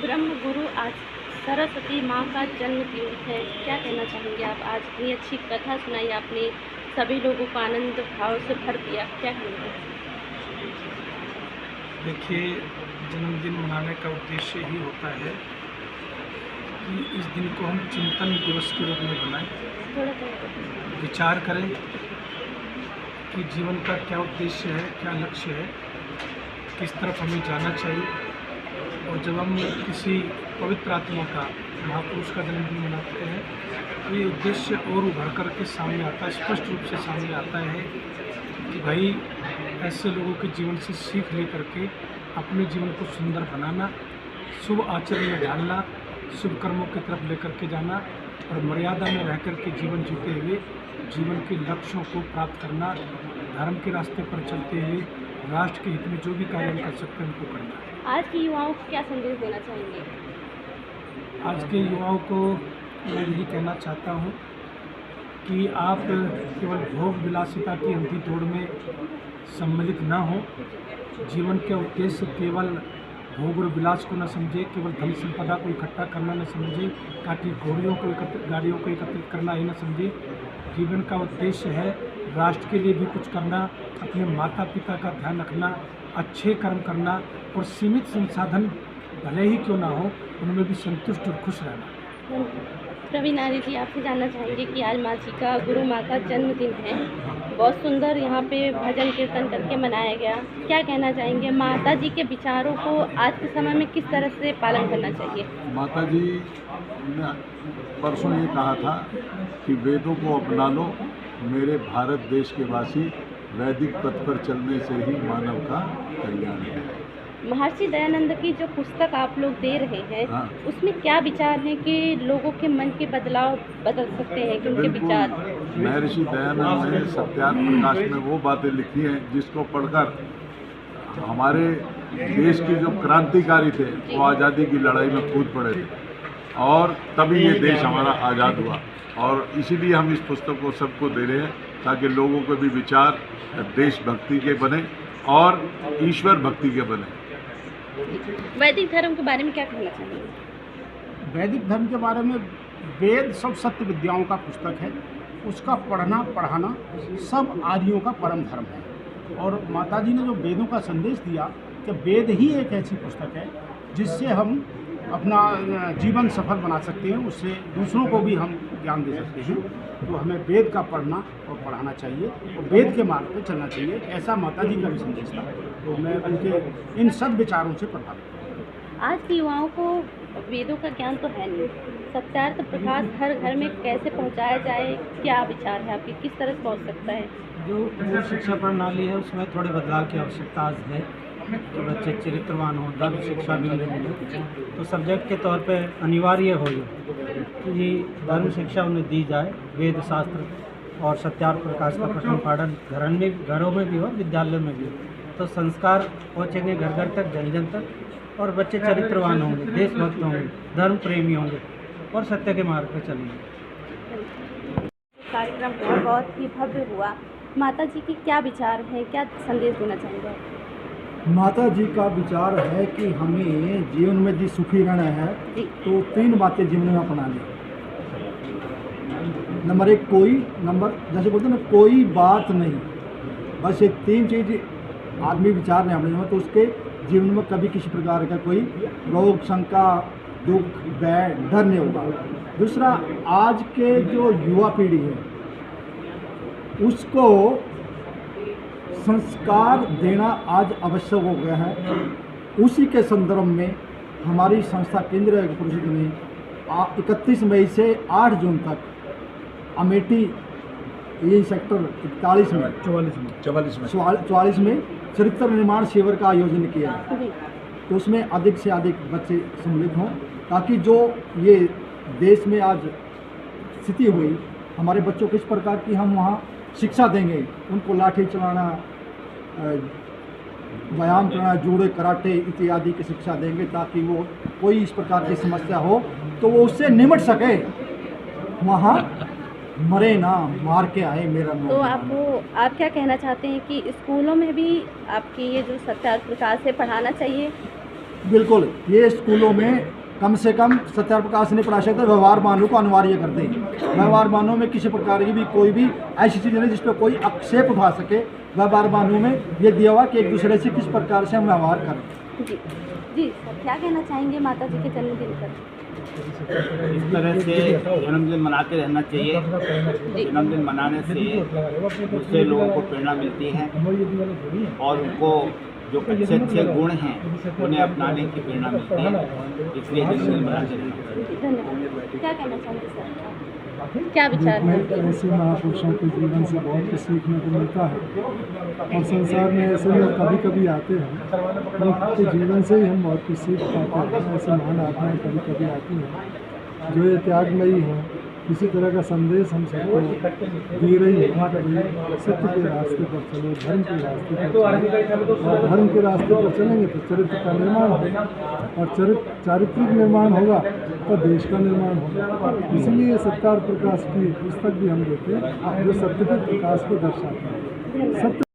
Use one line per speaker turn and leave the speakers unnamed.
ब्रह्म गुरु आज सरस्वती माँ का जन्मदिन है। क्या कहना चाहेंगे आप? आज इतनी अच्छी कथा सुनाई आपने, सभी लोगों को आनंद भाव से भर दिया। क्या कहेंगे?
देखिए, जन्मदिन मनाने का उद्देश्य ही होता है कि इस दिन को हम चिंतन दिवस के रूप में बनाएं,
थोड़ा सा
विचार करें कि जीवन का क्या उद्देश्य है, क्या लक्ष्य है, किस तरफ हमें जाना चाहिए। और जब हम किसी पवित्र आत्मा का, महापुरुष का जन्मदिन मनाते हैं तो ये उद्देश्य और उभर कर के सामने आता है, स्पष्ट रूप से सामने आता है कि भाई ऐसे लोगों के जीवन से सीख ले करके अपने जीवन को सुंदर बनाना, शुभ आचरण में ढालना, शुभ कर्मों की तरफ लेकर के जाना और मर्यादा में रह कर के जीवन जीते हुए जीवन के लक्ष्यों को प्राप्त करना, धर्म के रास्ते पर चलते हुए राष्ट्र के हित में जो भी कार्य हम कर सकते हैं उनको करना।
आज के युवाओं को क्या संदेश देना चाहेंगे?
आज के युवाओं को मैं यही कहना चाहता हूँ कि आप केवल भोग विलासिता की अंधी दौड़ में सम्मिलित न हो। जीवन के उद्देश्य केवल भोग और विलास को न समझे, केवल धन संपदा को इकट्ठा करना न समझे, काटी घोड़ियों को गाड़ियों को एकत्रित करना ही न समझे। जीवन का उद्देश्य है राष्ट्र के लिए भी कुछ करना, अपने माता पिता का ध्यान रखना, अच्छे कर्म करना और सीमित संसाधन भले ही क्यों ना हो उनमें भी संतुष्ट और खुश रहना।
रवि नारी जी, आपसे जानना चाहेंगे कि आज माँ जी का, गुरु माँ का जन्मदिन है। बहुत सुंदर यहाँ पे भजन कीर्तन करके मनाया गया। क्या कहना चाहेंगे? माता जी के विचारों को आज के समय में किस तरह से पालन करना चाहिए?
माता जी ने परसों ये कहा था कि वेदों को अपना लो, मेरे भारत देश के वासी, वैदिक पथ पर चलने से ही मानव का कल्याण है।
महर्षि दयानंद की जो पुस्तक आप लोग दे रहे हैं,
हाँ।
उसमें क्या विचार है कि लोगों के मन के बदलाव बदल सकते हैं कि उनके विचार?
महर्षि दयानंद ने सत्यार्थ प्रकाश में वो बातें लिखी हैं जिसको पढ़कर हमारे देश के जो क्रांतिकारी थे वो आज़ादी की लड़ाई में कूद पड़े थे और तभी ये देश हमारा आज़ाद हुआ। और इसीलिए हम इस पुस्तक को सबको दे रहे हैं ताकि लोगों के भी विचार देशभक्ति के बने और ईश्वर भक्ति के बने।
वैदिक धर्म के बारे में क्या कहना चाहेंगे?
वैदिक धर्म के बारे में वेद सब सत्य विद्याओं का पुस्तक है। उसका पढ़ना पढ़ाना सब आर्यों का परम धर्म है। और माताजी ने जो वेदों का संदेश दिया कि वेद ही एक ऐसी पुस्तक है जिससे हम अपना जीवन सफल बना सकते हैं, उससे दूसरों को भी हम ज्ञान दे सकते हैं। तो हमें वेद का पढ़ना और पढ़ाना चाहिए और वेद के मार्ग पर चलना चाहिए, ऐसा माताजी का भी संदेश था। तो मैं उनके इन सब विचारों से प्रभावित हूँ।
आज के युवाओं को वेदों का ज्ञान तो है नहीं, सत्यार्थ प्रकाश हर घर में कैसे पहुंचाया जाए? क्या विचार है आपके, किस तरह से पहुंच सकता है?
जो मूल शिक्षा प्रणाली है उसमें थोड़े बदलाव की आवश्यकता आज है कि बच्चे चरित्रवान हो, धर्म शिक्षा भी मिले। तो सब्जेक्ट के तौर पे अनिवार्य हो कि धर्म शिक्षा उन्हें दी जाए। वेद शास्त्र और सत्यार्थ प्रकाश का पठन पाठन घरों में भी हो, विद्यालयों में भी हो, तो संस्कार पहुँचेंगे घर घर तक, जन जन तक, और बच्चे चरित्रवान होंगे, देशभक्त होंगे, धर्म प्रेमी होंगे और सत्य के मार्ग पर चलेंगे।
कार्यक्रम बहुत ही भव्य हुआ। माता जी की क्या विचार है, क्या संदेश देना चाहेंगे?
माता जी का विचार है कि हमें जीवन में यदि सुखी रहना है तो 3 बातें जीवन में अपना लें। नंबर 1 जैसे बोलते हैं ना, कोई बात नहीं, बस ये 3 चीज़ आदमी विचार नहीं अपने में तो उसके जीवन में कभी किसी प्रकार का कोई रोग, शंका, दुख, भय, डर नहीं होगा। दूसरा, आज के जो युवा पीढ़ी है उसको संस्कार देना आज आवश्यक हो गया है। उसी के संदर्भ में हमारी संस्था केंद्रीय परिषद ने 31 मई से 8 जून तक अमेठी ये सेक्टर 44 में चरित्र निर्माण शिविर का आयोजन किया है। तो उसमें अधिक से अधिक बच्चे सम्मिलित हों ताकि जो ये देश में आज स्थिति हुई, हमारे बच्चों को इस प्रकार की हम वहाँ शिक्षा देंगे, उनको लाठी चलाना, व्यायाम करना, जूडो, कराटे इत्यादि की शिक्षा देंगे ताकि वो कोई इस प्रकार की समस्या हो तो वो उससे निमट सके, वहाँ मरे ना, मार के आए मेरा नाम।
तो आप क्या कहना चाहते हैं कि स्कूलों में भी आपकी ये जो सत्यार्थ प्रकाश है पढ़ाना चाहिए?
बिल्कुल, ये स्कूलों में कम से कम सत्याग्रह प्रकाश ने प्रकाशित व्यवहार मानों को अनिवार्य कर दें। व्यवहार मानों में किसी प्रकार की भी कोई भी ऐसी चीज़ नहीं जिस पर कोई आक्षेप उठा सके। व्यवहार मानों में ये दिया हुआ कि एक दूसरे से किस प्रकार से हम व्यवहार करें।
जी जी सर, क्या कहना चाहेंगे माता जी के जन्मदिन पर?
इस तरह से जन्मदिन मनाते रहना चाहिए। जन्मदिन मनाने से दूसरे लोगों को प्रेरणा मिलती है और उनको जो अच्छे अच्छे गुण हैं उन्हें अपनाने की प्रेरणा मिलती है, इसलिए जन्मदिन मनाते रहना चाहिए।
धन्यवाद। क्या कहना चाहेंगे सर, क्या विचार है?
ऐसे महापुरुषों के जीवन से बहुत कुछ सीखने को मिलता है और संसार में ऐसे लोग कभी कभी आते हैं उनके जीवन से ही हम बहुत कुछ सीख पाते हैं। ऐसे महान आत्माएं कभी कभी आती हैं जो ये त्यागमयी हैं, किसी तरह का संदेश हम सबको दे रही है कि सत्य के रास्ते पर चलो, धर्म के रास्ते पर चलो, और धर्म के रास्ते पर चलेंगे तो चरित्र का निर्माण होगा और चारित्रिक निर्माण होगा तो देश का निर्माण होगा। इसलिए सत्याग्रह प्रकाश की पुस्तक भी हम देते हैं जो सत्य के प्रकाश को दर्शाते हैं। सत्य